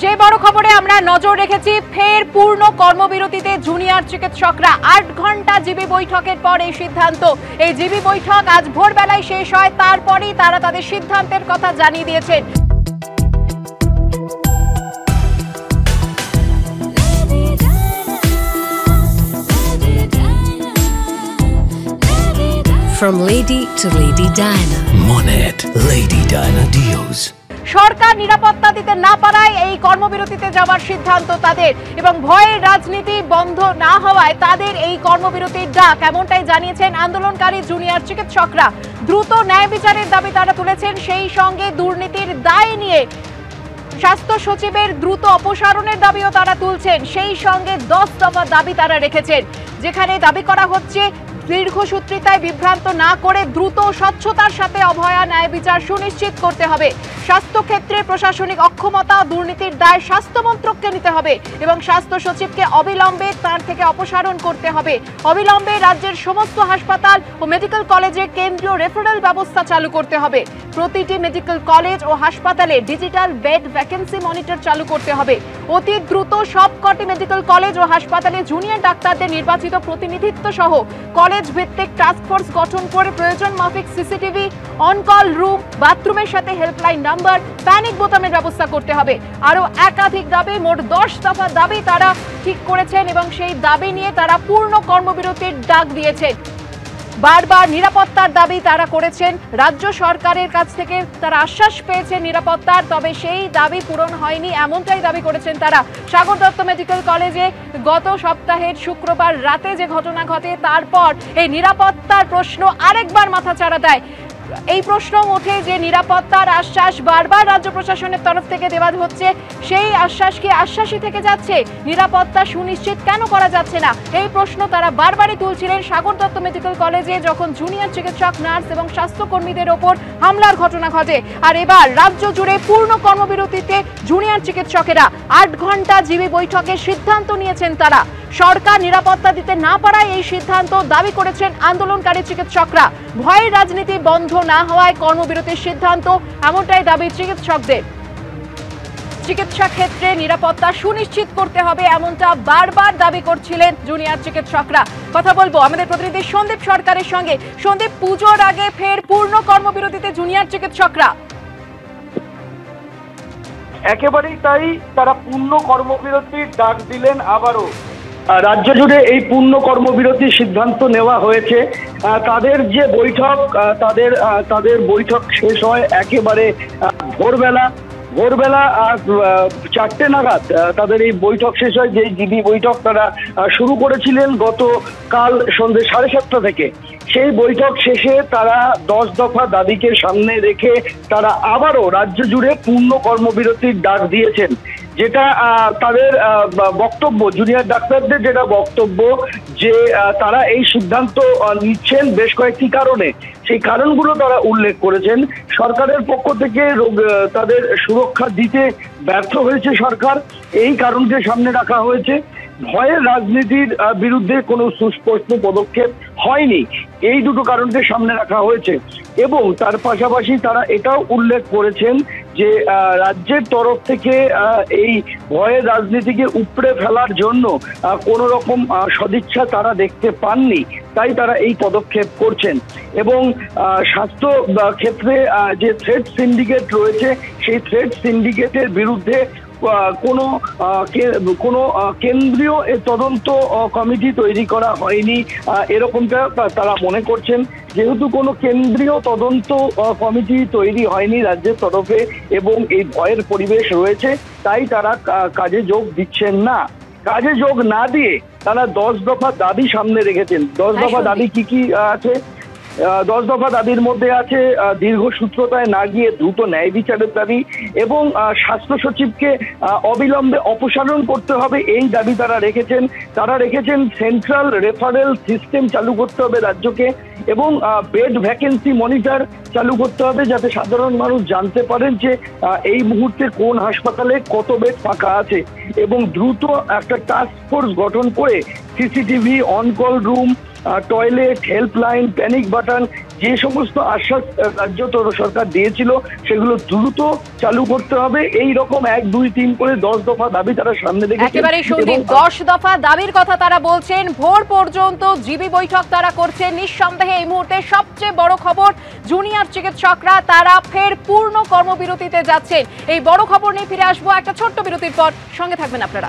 যে বড় খবরে আমরা নজর রেখেছি, ফের পূর্ণ কর্মবিরতিতে জুনিয়র চিকিৎসকরা। 8 ঘন্টা জিবি বৈঠকের পর এই সিদ্ধান্ত। এই জিবি বৈঠক আজ ভোরবেলায় শেষ হয়, তারপরেই তারা তাদের সিদ্ধান্তের কথা জানিয়ে দিয়েছেন। From Lady to Lady Diana. Monet Lady Diana Deals. সরকার নিরাপত্তা দিতে না পারায় এই কর্মবিরতিতে যাওয়ার সিদ্ধান্ত তাদের, এবং ভয়ের রাজনীতি বন্ধ না হওয়ায় তাদের এই কর্মবিরতির ডাক, এমনটাই জানিয়েছেন আন্দোলনকারী জুনিয়র চিকিৎসকরা। দ্রুত ন্যায় বিচারের দাবি তারা তুলেছেন, সেই সঙ্গে দুর্নীতির দায় নিয়ে স্বাস্থ্য সচিবের দ্রুত অপসারণের দাবিও তারা তুলছেন। সেই সঙ্গে 10 দফা দাবি তারা রেখেছেন, যেখানে দাবি করা হচ্ছে দীর্ঘসূত্রিতায় বিভ্রান্ত না করে দ্রুত স্বচ্ছতার সাথে অভয়া ন্যায় বিচার সুনিশ্চিত করতে হবে। স্বাস্থ্য ক্ষেত্রে প্রশাসনিক অক্ষমতা, দুর্নীতির দায় স্বাস্থ্য মন্ত্রককে নিতে হবে এবং স্বাস্থ্য সচিবকে অবিলম্বে তার থেকে অপসারণ করতে হবে। অবিলম্বে রাজ্যের সমস্ত হাসপাতাল ও মেডিকেল কলেজে কেন্দ্রীয় রেফারেল ব্যবস্থা চালু করতে হবে। প্রতিটি মেডিকেল কলেজ ও হাসপাতালে ডিজিটাল বেড ভ্যাকেন্সি মনিটর চালু করতে হবে। অতি দ্রুত সবকটি মেডিকেল কলেজ ও হাসপাতালে জুনিয়র ডাক্তারদের নির্বাচিত প্রতিনিধিত্ব সহ কলেজ ভিত্তিক টাস্ক ফোর্স গঠন করে প্রয়োজন মাফিক সিসিটিভি, অন কল রুম, বাথরুমের সাথে হেল্পলাইন নাম্বার, প্যানিক বোতামের ব্যবস্থা করতে হবে। আরো একাধিক দাবি, মোট 10 দফা দাবি তারা ঠিক করেছেন এবং সেই দাবি নিয়ে তারা পূর্ণ কর্মবিরতির ডাক দিয়েছেন। বারবার নিরাপত্তার দাবি তারা করেছেন, রাজ্য সরকারের কাছ থেকে তারা আশ্বাস পেয়েছেন নিরাপত্তার, তবে সেই দাবি পূরণ হয়নি, এমনটাই দাবি করেছেন তারা। সাগর দত্ত মেডিকেল কলেজে গত সপ্তাহের শুক্রবার রাতে যে ঘটনা ঘটে, তারপর এই নিরাপত্তার প্রশ্ন আরেকবার মাথাচাড়া দেয়। এই প্রশ্ন ওঠে যে নিরাপত্তার আশ্বাস বারবার রাজ্য প্রশাসনের তরফ থেকে দেওয়া হচ্ছে, সেই আশ্বাস কি আশ্বাসই থেকে যাচ্ছে? নিরাপত্তা সুনিশ্চিত কেন করা যাচ্ছে না? এই প্রশ্ন তারা বারবারই তুলছিলেন সাগর দত্ত মেডিকেল কলেজে যখন জুনিয়র চিকিৎসক, নার্স এবং স্বাস্থ্যকর্মীদের ওপর হামলার ঘটনা ঘটে। আর এবার রাজ্য জুড়ে পূর্ণ কর্মবিরতিতে জুনিয়র চিকিৎসকেরা। 8 ঘন্টা জিবি বৈঠকের সিদ্ধান্ত নিয়েছেন তারা। সরকার নিরাপত্তা দিতে না পারায় এই সিদ্ধান্ত দাবি করেছেন আন্দোলনকারী চিকিৎসকরা। ভয়ের রাজনীতি বন্ধ না হওয়ায় কর্মবিরতির সিদ্ধান্ত, এমনটাই দাবি চিকিৎসকদের। চিকিৎসা ক্ষেত্রে নিরাপত্তা সুনিশ্চিত করতে হবে, এমনটা বারবার দাবি করছিলেন জুনিয়র চিকিৎসকরা। কথা বলবো আমাদের প্রতিনিধি সন্দীপ সরকারের সঙ্গে। সন্দীপ, পুজোর আগে ফের পূর্ণ কর্মবিরতিতে জুনিয়র চিকিৎসকরা। একেবারেই তাই, তারা পূর্ণ কর্মবিরতির ডাক দিলেন আবারও। রাজ্য জুড়ে এই পূর্ণ কর্মবিরতির সিদ্ধান্ত নেওয়া হয়েছে। তাদের যে বৈঠক, তাদের বৈঠক শেষ হয় একেবারে ভোরবেলা 4টে নাগাদ তাদের এই বৈঠক শেষ হয়। যে জিবি বৈঠক তারা শুরু করেছিলেন গতকাল সন্ধ্যে 7:30 থেকে, সেই বৈঠক শেষে তারা 10 দফা দাবিকে সামনে রেখে তারা আবারও রাজ্য জুড়ে পূর্ণ কর্মবিরতির ডাক দিয়েছেন। যেটা তাদের বক্তব্য, জুনিয়র ডাক্তারদের যেটা বক্তব্য, যে তারা এই সিদ্ধান্ত নিচ্ছেন বেশ কয়েকটি কারণে। সেই কারণগুলো তারা উল্লেখ করেছেন। সরকারের পক্ষ থেকে তাদের সুরক্ষা দিতে ব্যর্থ হয়েছে সরকার, এই কারণকে সামনে রাখা হয়েছে। ভয়ের রাজনীতির বিরুদ্ধে কোনো সুস্পষ্ট পদক্ষেপ হয়নি, এই দুটো কারণকে সামনে রাখা হয়েছে। এবং তার পাশাপাশি তারা এটাও উল্লেখ করেছেন যে রাজ্যের তরফ থেকে এই ভয়ের রাজনীতিকে উপড়ে ফেলার জন্য কোনো রকম সদিচ্ছা তারা দেখতে পাননি, তাই তারা এই পদক্ষেপ করছেন। এবং স্বাস্থ্য ক্ষেত্রে যে থ্রেড সিন্ডিকেট রয়েছে, সেই থ্রেড সিন্ডিকেটের বিরুদ্ধে কোনো কেন্দ্রীয় তদন্ত কমিটি তৈরি করা হয়নি, এরকমটা তারা মনে করছেন। যেহেতু কোনো কেন্দ্রীয় তদন্ত কমিটি তৈরি হয়নি রাজ্যের তরফে এবং এই ভয়ের পরিবেশ রয়েছে, তাই তারা কাজে যোগ দিচ্ছেন না। কাজে যোগ না দিয়ে তারা 10 দফা দাবি সামনে রেখেছেন। 10 দফা দাবি কি আছে? 10 দফা দাবির মধ্যে আছে দীর্ঘসূত্রতায় না গিয়ে দ্রুত ন্যায় বিচারের দাবি এবং স্বাস্থ্য সচিবকে অবিলম্বে অপসারণ করতে হবে, এই দাবি তারা রেখেছেন। তারা রেখেছেন সেন্ট্রাল রেফারেল সিস্টেম চালু করতে হবে রাজ্যকে এবং বেড ভ্যাকেন্সি মনিটর চালু করতে হবে, যাতে সাধারণ মানুষ জানতে পারেন যে এই মুহূর্তে কোন হাসপাতালে কত বেড ফাঁকা আছে। এবং দ্রুত একটা টাস্ক ফোর্স গঠন করে CCTV, on call room, toilet, helpline, panic button যে সমস্ত আশ্বাস রাজ্য সরকার দিয়েছিল সেগুলো দ্রুত চালু করতে হবে। এই রকম 1, 2, 3 করে 10 দফা দাবি তারা সামনে রেখেছে। একেবারে সন্দীপ, 10 দফা দাবির কথা তারা বলছেন। ভোর পর্যন্ত জিবি বৈঠক তারা করছেন। নিঃসন্দেহে এই মুহূর্তে সবচেয়ে বড় খবর, জুনিয়র চিকিৎসকরা তারা ফের পূর্ণ কর্মবিরতিতে যাচ্ছেন। এই বড় খবর নিয়ে ফিরে আসবো একটা ছোট্ট বিরতির পর। সঙ্গে থাকবেন আপনারা।